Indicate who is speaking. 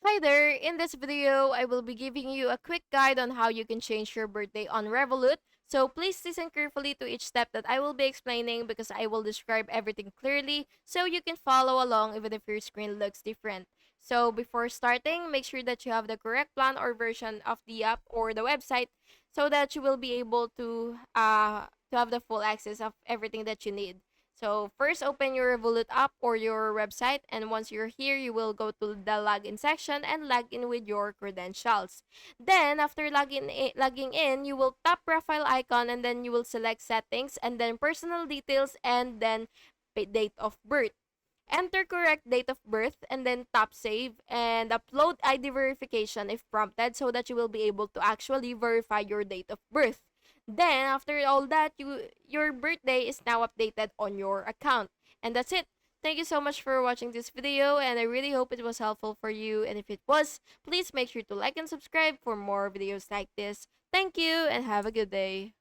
Speaker 1: Hi there! In this video, I will be giving you a quick guide on how you can change your birthday on Revolut. So please listen carefully to each step that I will be explaining because I will describe everything clearly so you can follow along even if your screen looks different. So before starting, make sure that you have the correct plan or version of the app or the website so that you will be able to have the full access of everything that you need. So first open your Revolut app or your website, and once you're here, you will go to the login section and log in with your credentials. Then after logging in, you will tap profile icon and then you will select settings and then personal details and then date of birth. Enter correct date of birth and then tap save and upload ID verification if prompted so that you will be able to actually verify your date of birth. Then after all that, your birthday is now updated on your account. And that's it. Thank you so much for watching this video and I really hope it was helpful for you, and if it was, please make sure to like and subscribe for more videos like this. Thank you and have a good day.